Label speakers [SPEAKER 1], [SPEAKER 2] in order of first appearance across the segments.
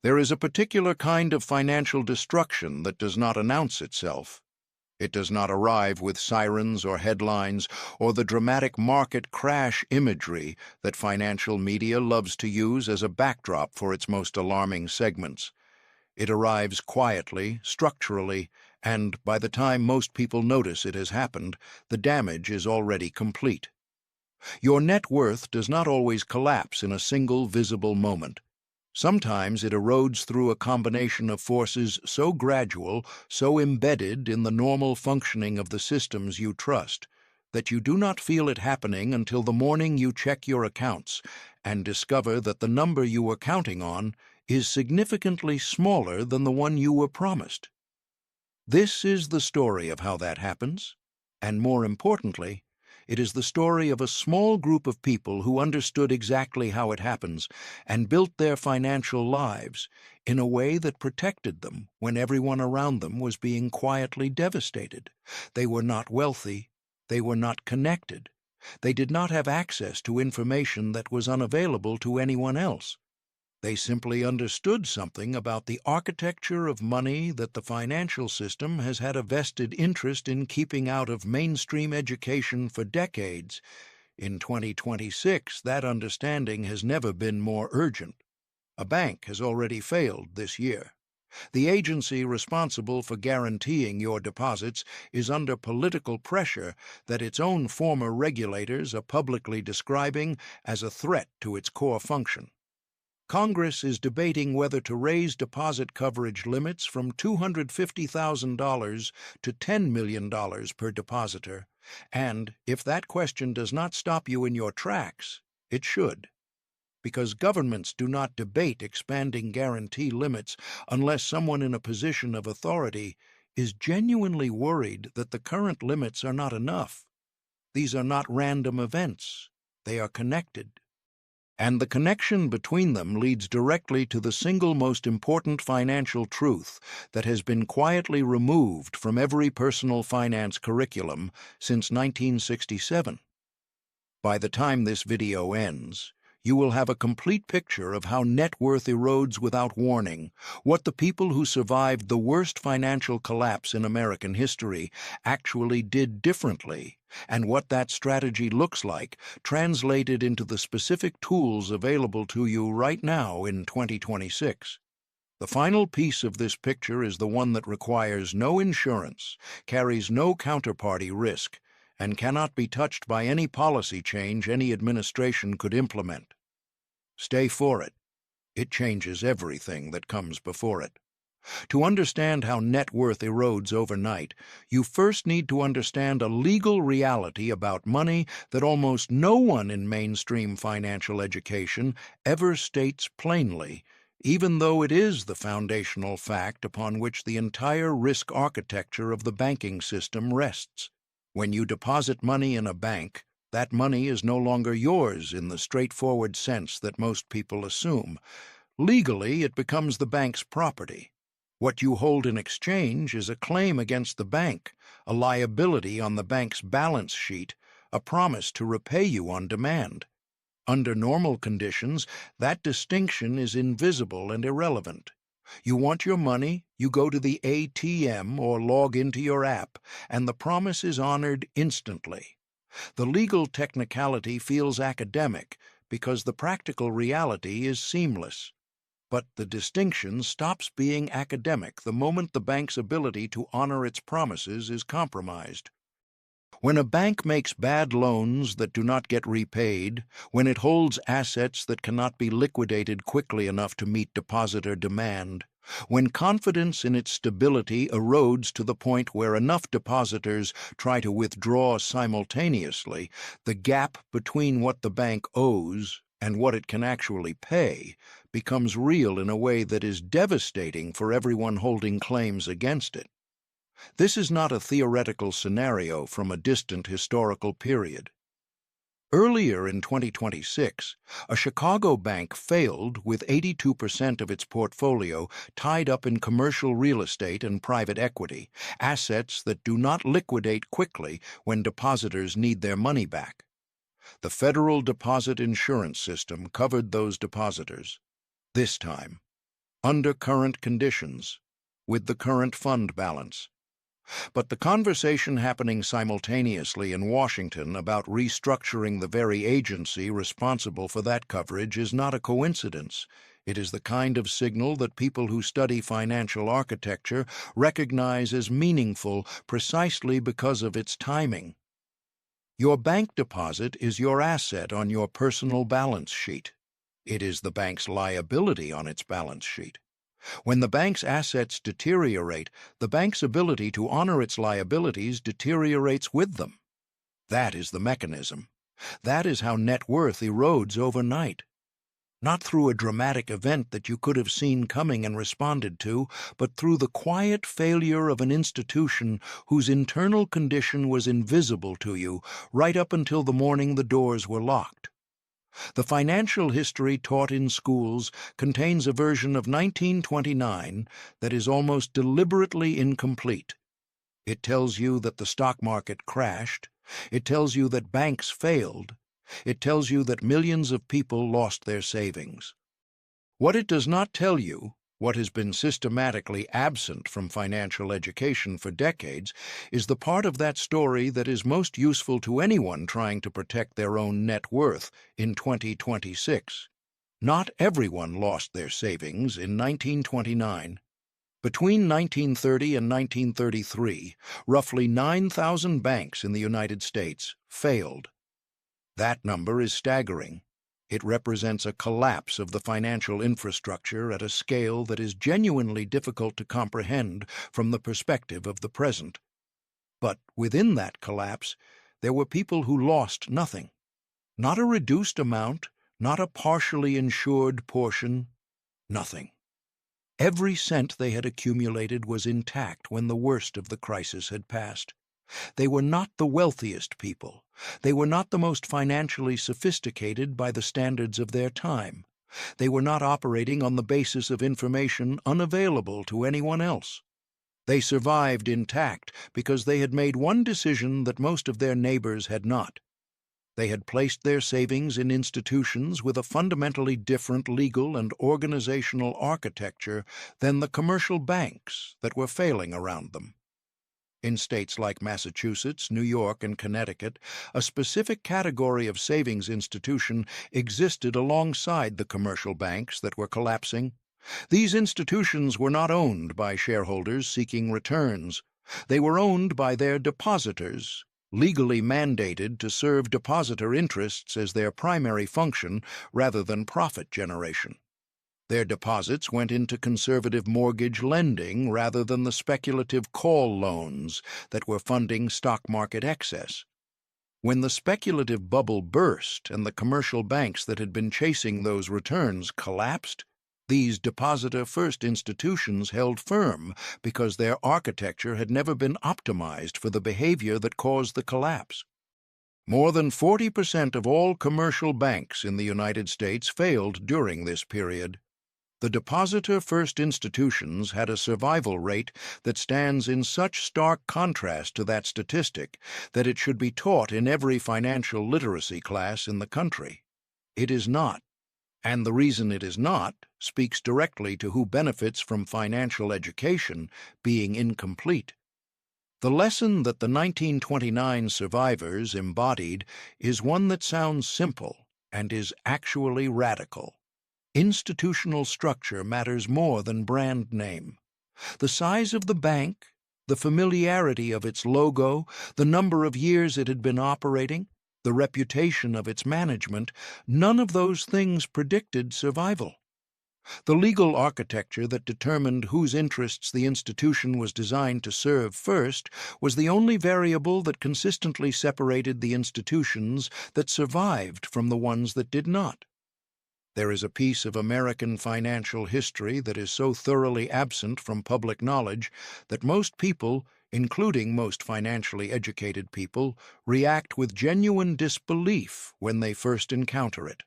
[SPEAKER 1] There is a particular kind of financial destruction that does not announce itself. It does not arrive with sirens or headlines or the dramatic market crash imagery that financial media loves to use as a backdrop for its most alarming segments. It arrives quietly, structurally, and by the time most people notice it has happened, the damage is already complete. Your net worth does not always collapse in a single visible moment. Sometimes it erodes through a combination of forces so gradual, so embedded in the normal functioning of the systems you trust, that you do not feel it happening until the morning you check your accounts and discover that the number you were counting on is significantly smaller than the one you were promised. This is the story of how that happens, and more importantly, it is the story of a small group of people who understood exactly how it happens and built their financial lives in a way that protected them when everyone around them was being quietly devastated. They were not wealthy. They were not connected. They did not have access to information that was unavailable to anyone else. They simply understood something about the architecture of money that the financial system has had a vested interest in keeping out of mainstream education for decades. In 2026, that understanding has never been more urgent. A bank has already failed this year. The agency responsible for guaranteeing your deposits is under political pressure that its own former regulators are publicly describing as a threat to its core function. Congress is debating whether to raise deposit coverage limits from $250,000 to $10 million per depositor, and if that question does not stop you in your tracks, it should. Because governments do not debate expanding guarantee limits unless someone in a position of authority is genuinely worried that the current limits are not enough. These are not random events. They are connected. And the connection between them leads directly to the single most important financial truth that has been quietly removed from every personal finance curriculum since 1967. By the time this video ends, you will have a complete picture of how net worth erodes without warning, what the people who survived the worst financial collapse in American history actually did differently, and what that strategy looks like translated into the specific tools available to you right now in 2026. The final piece of this picture is the one that requires no insurance, carries no counterparty risk, and cannot be touched by any policy change any administration could implement. Stay for it. It changes everything that comes before it. To understand how net worth erodes overnight, you first need to understand a legal reality about money that almost no one in mainstream financial education ever states plainly, even though it is the foundational fact upon which the entire risk architecture of the banking system rests. When you deposit money in a bank, that money is no longer yours in the straightforward sense that most people assume. Legally, it becomes the bank's property. What you hold in exchange is a claim against the bank, a liability on the bank's balance sheet, a promise to repay you on demand. Under normal conditions, that distinction is invisible and irrelevant. You want your money, you go to the ATM or log into your app, and the promise is honored instantly. The legal technicality feels academic because the practical reality is seamless. But the distinction stops being academic the moment the bank's ability to honor its promises is compromised. When a bank makes bad loans that do not get repaid, when it holds assets that cannot be liquidated quickly enough to meet depositor demand, when confidence in its stability erodes to the point where enough depositors try to withdraw simultaneously, the gap between what the bank owes and what it can actually pay becomes real in a way that is devastating for everyone holding claims against it. This is not a theoretical scenario from a distant historical period. Earlier in 2026, a Chicago bank failed with 82% of its portfolio tied up in commercial real estate and private equity, assets that do not liquidate quickly when depositors need their money back. The Federal Deposit Insurance System covered those depositors. This time, under current conditions, with the current fund balance. But the conversation happening simultaneously in Washington about restructuring the very agency responsible for that coverage is not a coincidence. It is the kind of signal that people who study financial architecture recognize as meaningful precisely because of its timing. Your bank deposit is your asset on your personal balance sheet. It is the bank's liability on its balance sheet. When the bank's assets deteriorate, the bank's ability to honor its liabilities deteriorates with them. That is the mechanism. That is how net worth erodes overnight. Not through a dramatic event that you could have seen coming and responded to, but through the quiet failure of an institution whose internal condition was invisible to you right up until the morning the doors were locked. The financial history taught in schools contains a version of 1929 that is almost deliberately incomplete. It tells you that the stock market crashed. It tells you that banks failed. It tells you that millions of people lost their savings. What it does not tell you, what has been systematically absent from financial education for decades, is the part of that story that is most useful to anyone trying to protect their own net worth in 2026. Not everyone lost their savings in 1929. Between 1930 and 1933, roughly 9,000 banks in the United States failed. That number is staggering. It represents a collapse of the financial infrastructure at a scale that is genuinely difficult to comprehend from the perspective of the present. But within that collapse, there were people who lost nothing. Not a reduced amount, not a partially insured portion, nothing. Every cent they had accumulated was intact when the worst of the crisis had passed. They were not the wealthiest people. They were not the most financially sophisticated by the standards of their time. They were not operating on the basis of information unavailable to anyone else. They survived intact because they had made one decision that most of their neighbors had not. They had placed their savings in institutions with a fundamentally different legal and organizational architecture than the commercial banks that were failing around them. In states like Massachusetts, New York, and Connecticut, a specific category of savings institution existed alongside the commercial banks that were collapsing. These institutions were not owned by shareholders seeking returns. They were owned by their depositors, legally mandated to serve depositor interests as their primary function rather than profit generation. Their deposits went into conservative mortgage lending rather than the speculative call loans that were funding stock market excess. When the speculative bubble burst and the commercial banks that had been chasing those returns collapsed, these depositor-first institutions held firm because their architecture had never been optimized for the behavior that caused the collapse. More than 40% of all commercial banks in the United States failed during this period. The depositor-first institutions had a survival rate that stands in such stark contrast to that statistic that it should be taught in every financial literacy class in the country. It is not, and the reason it is not speaks directly to who benefits from financial education being incomplete. The lesson that the 1929 survivors embodied is one that sounds simple and is actually radical. Institutional structure matters more than brand name. The size of the bank, the familiarity of its logo, the number of years it had been operating, the reputation of its management, none of those things predicted survival. The legal architecture that determined whose interests the institution was designed to serve first was the only variable that consistently separated the institutions that survived from the ones that did not. There is a piece of American financial history that is so thoroughly absent from public knowledge that most people, including most financially educated people, react with genuine disbelief when they first encounter it.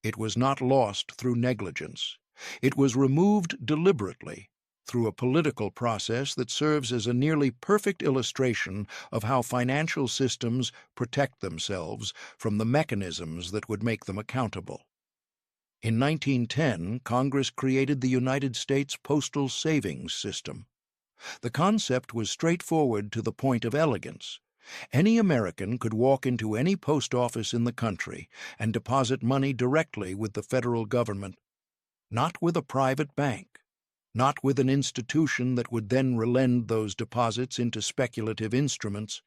[SPEAKER 1] It was not lost through negligence. It was removed deliberately through a political process that serves as a nearly perfect illustration of how financial systems protect themselves from the mechanisms that would make them accountable. In 1910, Congress created the United States Postal Savings System. The concept was straightforward to the point of elegance. Any American could walk into any post office in the country and deposit money directly with the federal government, not with a private bank, not with an institution that would then relend those deposits into speculative instruments,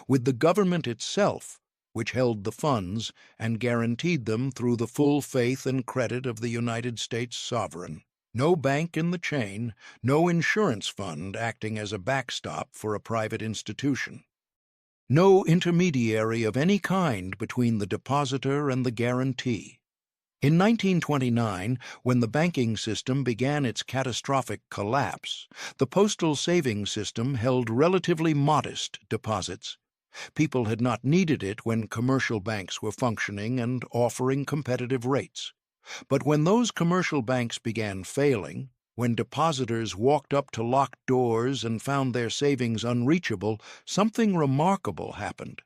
[SPEAKER 1] with the government itself, which held the funds and guaranteed them through the full faith and credit of the United States sovereign. No bank in the chain, no insurance fund acting as a backstop for a private institution. No intermediary of any kind between the depositor and the guarantee. In 1929, when the banking system began its catastrophic collapse, the postal savings system held relatively modest deposits. People had not needed it when commercial banks were functioning and offering competitive rates. But when those commercial banks began failing, when depositors walked up to locked doors and found their savings unreachable, something remarkable happened.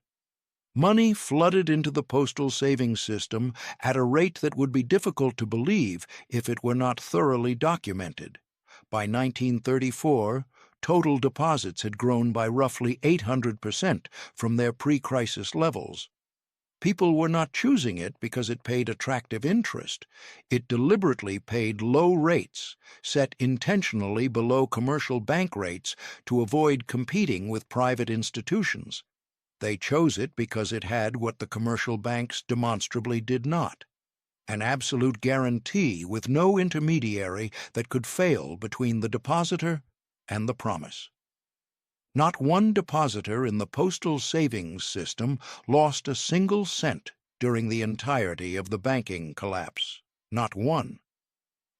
[SPEAKER 1] Money flooded into the postal savings system at a rate that would be difficult to believe if it were not thoroughly documented. By 1934, total deposits had grown by roughly 800% from their pre-crisis levels. People were not choosing it because it paid attractive interest. It deliberately paid low rates, set intentionally below commercial bank rates to avoid competing with private institutions. They chose it because it had what the commercial banks demonstrably did not: an absolute guarantee with no intermediary that could fail between the depositor and the promise. Not one depositor in the postal savings system lost a single cent during the entirety of the banking collapse. Not one.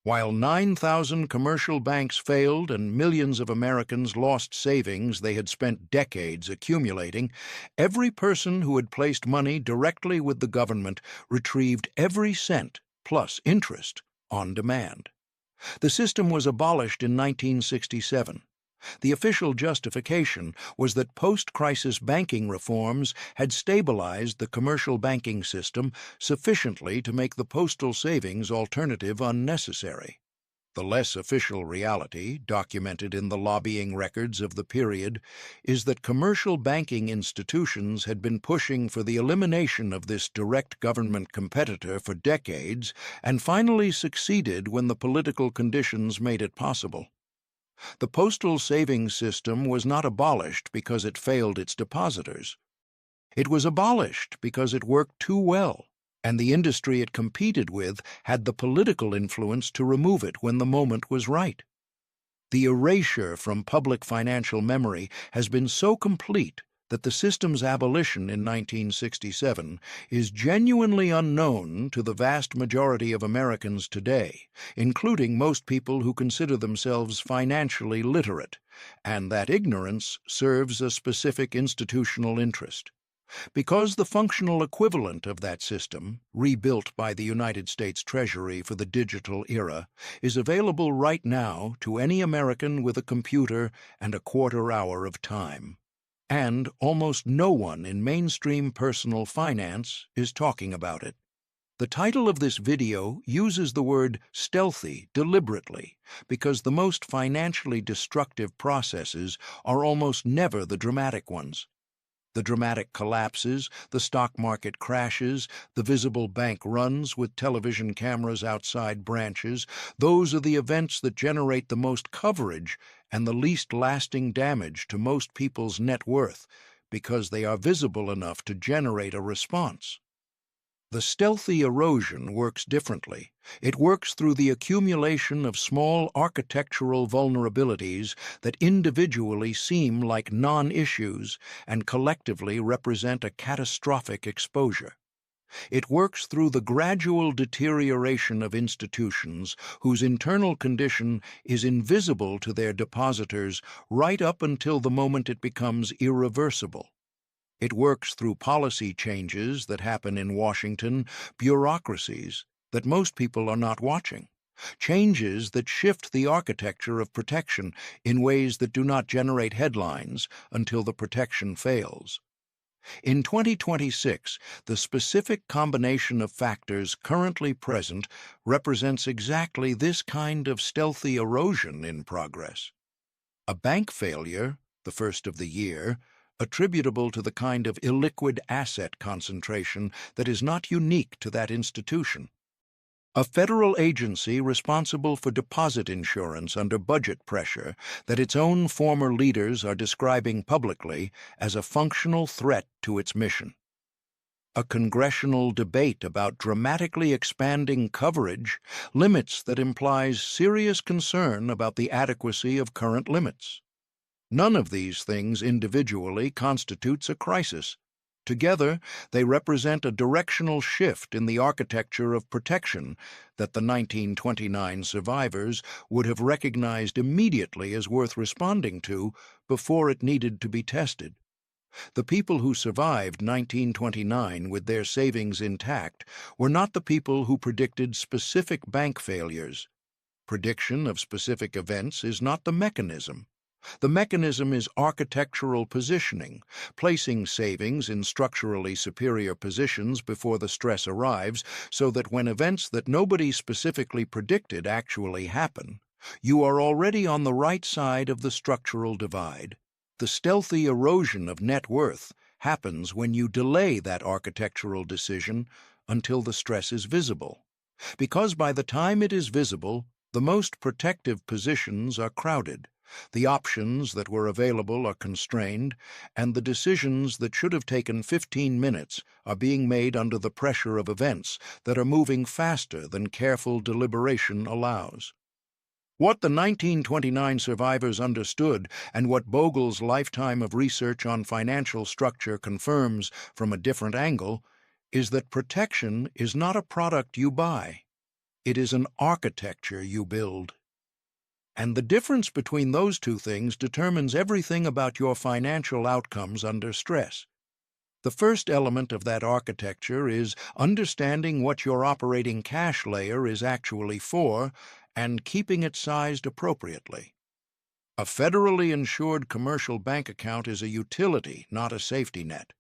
[SPEAKER 1] While 9,000 commercial banks failed and millions of Americans lost savings they had spent decades accumulating, every person who had placed money directly with the government retrieved every cent plus interest on demand. The system was abolished in 1967. The official justification was that post-crisis banking reforms had stabilized the commercial banking system sufficiently to make the postal savings alternative unnecessary. The less official reality, documented in the lobbying records of the period, is that commercial banking institutions had been pushing for the elimination of this direct government competitor for decades and finally succeeded when the political conditions made it possible. The postal savings system was not abolished because it failed its depositors. It was abolished because it worked too well, and the industry it competed with had the political influence to remove it when the moment was right. The erasure from public financial memory has been so complete that the system's abolition in 1967 is genuinely unknown to the vast majority of Americans today, including most people who consider themselves financially literate, and that ignorance serves a specific institutional interest. Because the functional equivalent of that system, rebuilt by the United States Treasury for the digital era, is available right now to any American with a computer and a quarter hour of time. And almost no one in mainstream personal finance is talking about it. The title of this video uses the word stealthy deliberately because the most financially destructive processes are almost never the dramatic ones. The dramatic collapses, the stock market crashes, the visible bank runs with television cameras outside branches, those are the events that generate the most coverage and the least lasting damage to most people's net worth because they are visible enough to generate a response. The stealthy erosion works differently. It works through the accumulation of small architectural vulnerabilities that individually seem like non-issues and collectively represent a catastrophic exposure. It works through the gradual deterioration of institutions whose internal condition is invisible to their depositors right up until the moment it becomes irreversible. It works through policy changes that happen in Washington, bureaucracies that most people are not watching, changes that shift the architecture of protection in ways that do not generate headlines until the protection fails. In 2026, the specific combination of factors currently present represents exactly this kind of stealthy erosion in progress. A bank failure, the first of the year, attributable to the kind of illiquid asset concentration that is not unique to that institution. A federal agency responsible for deposit insurance under budget pressure that its own former leaders are describing publicly as a functional threat to its mission. A congressional debate about dramatically expanding coverage, limits that implies serious concern about the adequacy of current limits. None of these things individually constitutes a crisis. Together, they represent a directional shift in the architecture of protection that the 1929 survivors would have recognized immediately as worth responding to before it needed to be tested. The people who survived 1929 with their savings intact were not the people who predicted specific bank failures. Prediction of specific events is not the mechanism. The mechanism is architectural positioning, placing savings in structurally superior positions before the stress arrives so that when events that nobody specifically predicted actually happen, you are already on the right side of the structural divide. The stealthy erosion of net worth happens when you delay that architectural decision until the stress is visible. Because by the time it is visible, the most protective positions are crowded. The options that were available are constrained, and the decisions that should have taken 15 minutes are being made under the pressure of events that are moving faster than careful deliberation allows. What the 1929 survivors understood, and what Bogle's lifetime of research on financial structure confirms from a different angle, is that protection is not a product you buy. It is an architecture you build. And the difference between those two things determines everything about your financial outcomes under stress. The first element of that architecture is understanding what your operating cash layer is actually for and keeping it sized appropriately. A federally insured commercial bank account is a utility, not a safety net.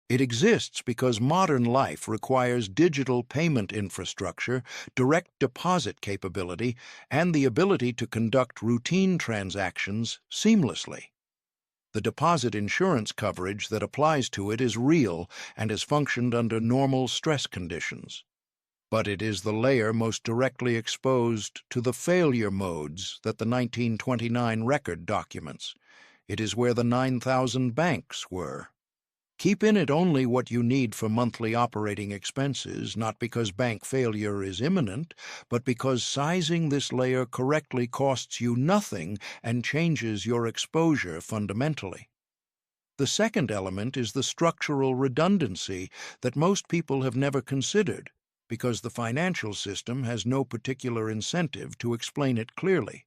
[SPEAKER 1] It exists because modern life requires digital payment infrastructure, direct deposit capability, and the ability to conduct routine transactions seamlessly. The deposit insurance coverage that applies to it is real and has functioned under normal stress conditions. But it is the layer most directly exposed to the failure modes that the 1929 record documents. It is where the 9,000 banks were. Keep in it only what you need for monthly operating expenses, not because bank failure is imminent, but because sizing this layer correctly costs you nothing and changes your exposure fundamentally. The second element is the structural redundancy that most people have never considered, because the financial system has no particular incentive to explain it clearly.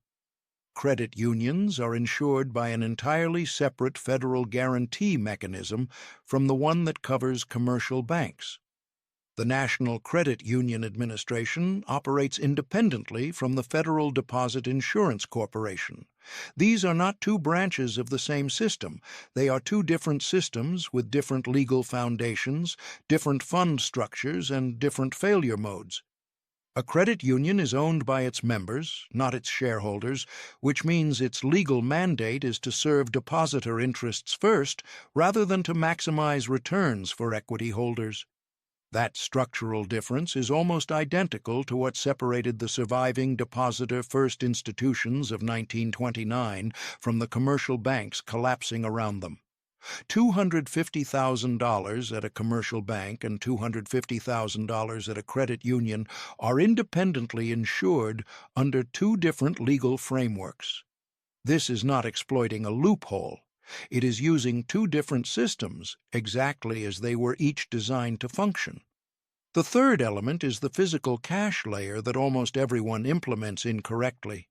[SPEAKER 1] Credit unions are insured by an entirely separate federal guarantee mechanism from the one that covers commercial banks. The National Credit Union Administration operates independently from the Federal Deposit Insurance Corporation. These are not two branches of the same system. They are two different systems with different legal foundations, different fund structures, and different failure modes. A credit union is owned by its members, not its shareholders, which means its legal mandate is to serve depositor interests first rather than to maximize returns for equity holders. That structural difference is almost identical to what separated the surviving depositor-first institutions of 1929 from the commercial banks collapsing around them. $250,000 at a commercial bank and $250,000 at a credit union are independently insured under two different legal frameworks. This is not exploiting a loophole. It is using two different systems exactly as they were each designed to function. The third element is the physical cash layer that almost everyone implements incorrectly.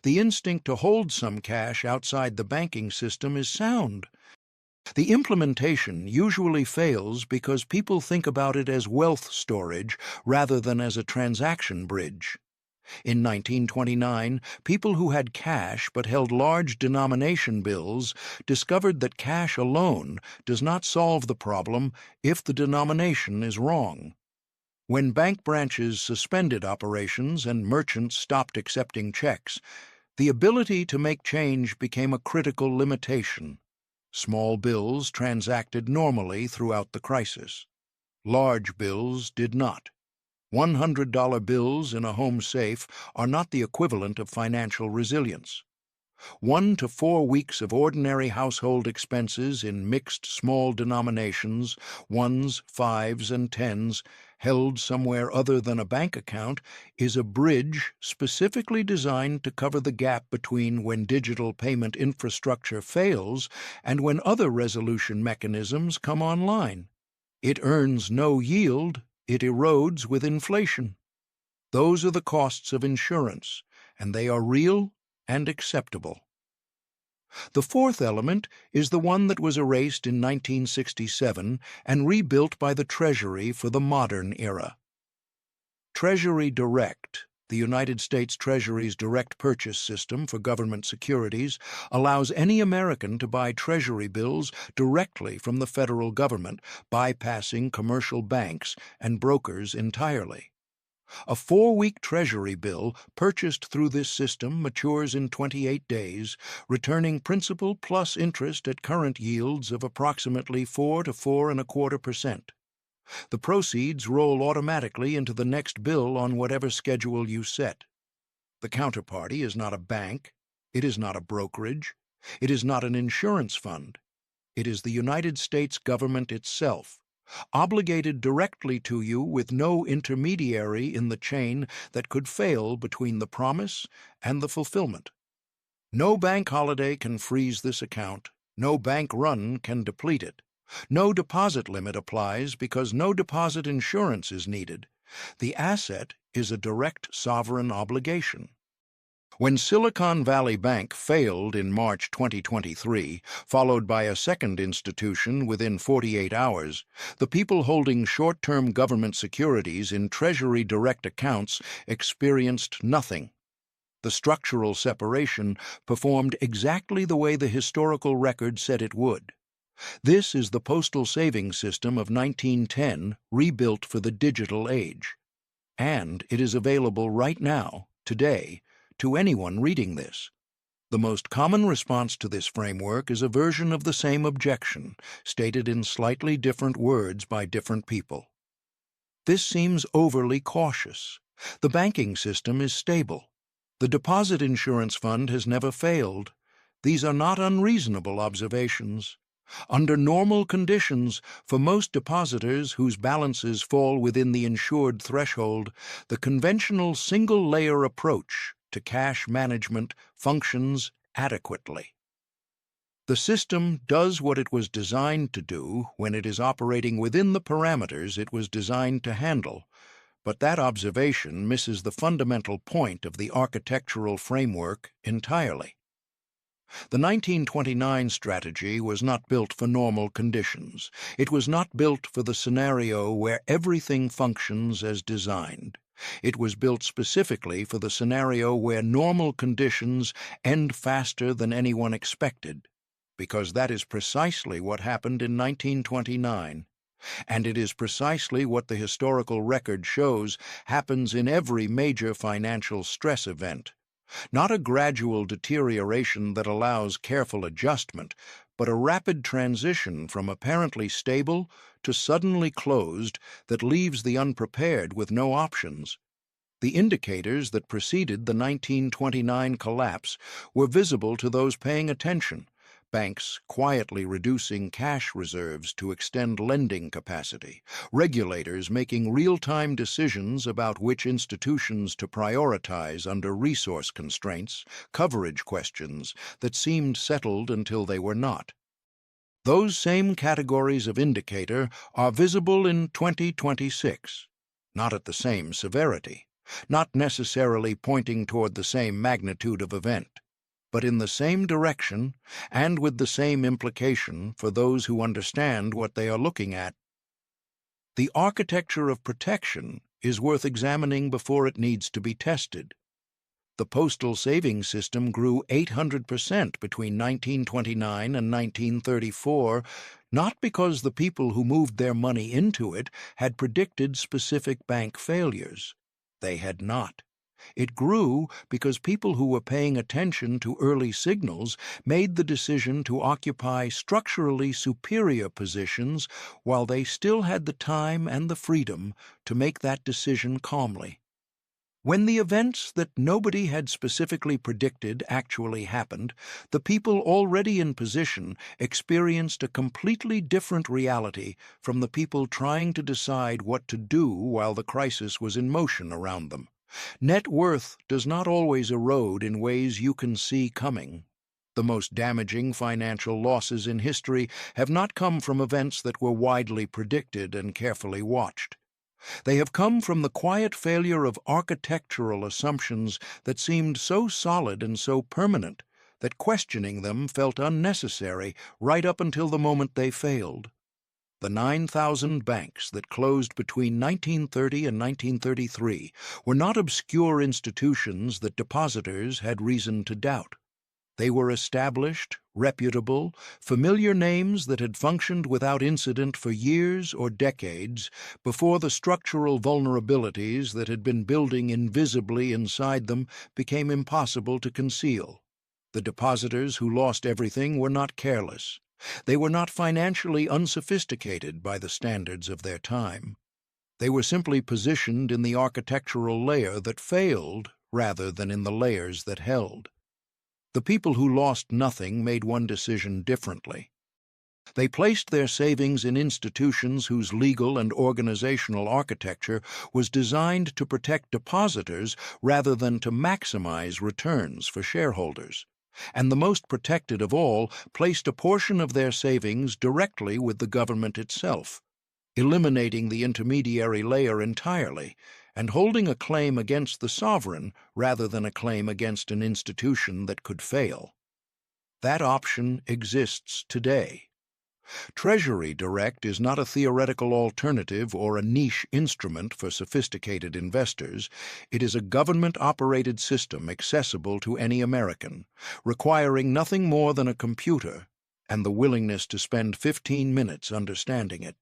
[SPEAKER 1] The instinct to hold some cash outside the banking system is sound. The implementation usually fails because people think about it as wealth storage rather than as a transaction bridge. In 1929, people who had cash but held large denomination bills discovered that cash alone does not solve the problem if the denomination is wrong. When bank branches suspended operations and merchants stopped accepting checks, the ability to make change became a critical limitation. Small bills transacted normally throughout the crisis. Large bills did not. $100 bills in a home safe are not the equivalent of financial resilience. 1 to 4 weeks of ordinary household expenses in mixed small denominations, ones, fives, and tens, held somewhere other than a bank account, is a bridge specifically designed to cover the gap between when digital payment infrastructure fails and when other resolution mechanisms come online. It earns no yield, it erodes with inflation. Those are the costs of insurance, and they are real and acceptable. The fourth element is the one that was erased in 1967 and rebuilt by the Treasury for the modern era. Treasury Direct, the United States Treasury's direct purchase system for government securities, allows any American to buy Treasury bills directly from the federal government, bypassing commercial banks and brokers entirely. A 4-week Treasury bill purchased through this system matures in 28 days, returning principal plus interest at current yields of approximately 4 to 4.25%. The proceeds roll automatically into the next bill on whatever schedule you set. The counterparty is not a bank, it is not a brokerage, it is not an insurance fund. It is the United States government itself, obligated directly to you with no intermediary in the chain that could fail between the promise and the fulfillment. No bank holiday can freeze this account, no bank run can deplete it. No deposit limit applies because no deposit insurance is needed. The asset is a direct sovereign obligation. When Silicon Valley Bank failed in March 2023, followed by a second institution within 48 hours, the people holding short-term government securities in Treasury Direct accounts experienced nothing. The structural separation performed exactly the way the historical record said it would. This is the postal savings system of 1910 rebuilt for the digital age. And it is available right now, today, to anyone reading this. The most common response to this framework is a version of the same objection, stated in slightly different words by different people. This seems overly cautious. The banking system is stable. The deposit insurance fund has never failed. These are not unreasonable observations. Under normal conditions, for most depositors whose balances fall within the insured threshold, the conventional single-layer approach to cash management functions adequately. The system does what it was designed to do when it is operating within the parameters it was designed to handle, but that observation misses the fundamental point of the architectural framework entirely. The 1929 strategy was not built for normal conditions. It was not built for the scenario where everything functions as designed. It was built specifically for the scenario where normal conditions end faster than anyone expected, because that is precisely what happened in 1929. And it is precisely what the historical record shows happens in every major financial stress event. Not a gradual deterioration that allows careful adjustment, but a rapid transition from apparently stable to suddenly closed that leaves the unprepared with no options. The indicators that preceded the 1929 collapse were visible to those paying attention. Banks quietly reducing cash reserves to extend lending capacity, regulators making real-time decisions about which institutions to prioritize under resource constraints, coverage questions that seemed settled until they were not. Those same categories of indicator are visible in 2026, not at the same severity, not necessarily pointing toward the same magnitude of event, but in the same direction and with the same implication for those who understand what they are looking at. The architecture of protection is worth examining before it needs to be tested. The postal savings system grew 800% between 1929 and 1934, not because the people who moved their money into it had predicted specific bank failures. They had not. It grew because people who were paying attention to early signals made the decision to occupy structurally superior positions while they still had the time and the freedom to make that decision calmly. When the events that nobody had specifically predicted actually happened, the people already in position experienced a completely different reality from the people trying to decide what to do while the crisis was in motion around them. Net worth does not always erode in ways you can see coming. The most damaging financial losses in history have not come from events that were widely predicted and carefully watched. They have come from the quiet failure of architectural assumptions that seemed so solid and so permanent that questioning them felt unnecessary right up until the moment they failed. The 9,000 banks that closed between 1930 and 1933 were not obscure institutions that depositors had reason to doubt. They were established, reputable, familiar names that had functioned without incident for years or decades before the structural vulnerabilities that had been building invisibly inside them became impossible to conceal. The depositors who lost everything were not careless. They were not financially unsophisticated by the standards of their time. They were simply positioned in the architectural layer that failed rather than in the layers that held. The people who lost nothing made one decision differently. They placed their savings in institutions whose legal and organizational architecture was designed to protect depositors rather than to maximize returns for shareholders. And the most protected of all placed a portion of their savings directly with the government itself, eliminating the intermediary layer entirely and holding a claim against the sovereign rather than a claim against an institution that could fail. That option exists today. Treasury Direct is not a theoretical alternative or a niche instrument for sophisticated investors. It is a government-operated system accessible to any American, requiring nothing more than a computer and the willingness to spend 15 minutes understanding it.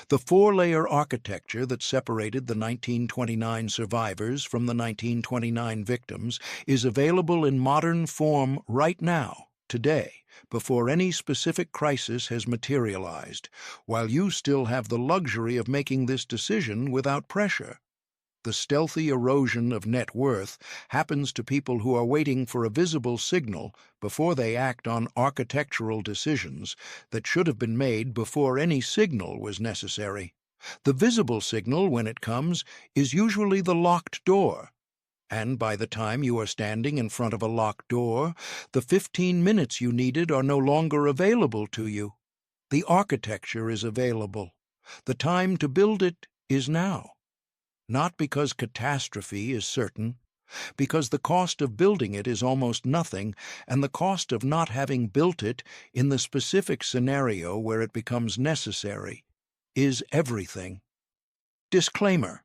[SPEAKER 1] The four-layer architecture that separated the 1929 survivors from the 1929 victims is available in modern form right now, today, before any specific crisis has materialized, while you still have the luxury of making this decision without pressure. The stealthy erosion of net worth happens to people who are waiting for a visible signal before they act on architectural decisions that should have been made before any signal was necessary. The visible signal, when it comes, is usually the locked door. And by the time you are standing in front of a locked door, the 15 minutes you needed are no longer available to you. The architecture is available. The time to build it is now. Not because catastrophe is certain, because the cost of building it is almost nothing, and the cost of not having built it in the specific scenario where it becomes necessary is everything. Disclaimer: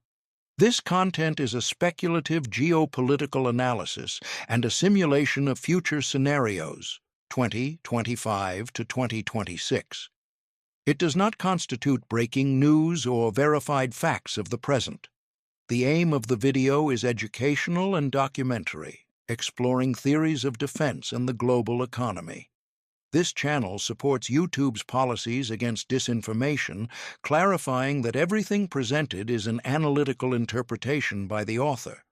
[SPEAKER 1] this content is a speculative geopolitical analysis and a simulation of future scenarios, 2025 to 2026. It does not constitute breaking news or verified facts of the present. The aim of the video is educational and documentary, exploring theories of defense and the global economy. This channel supports YouTube's policies against disinformation, clarifying that everything presented is an analytical interpretation by the author.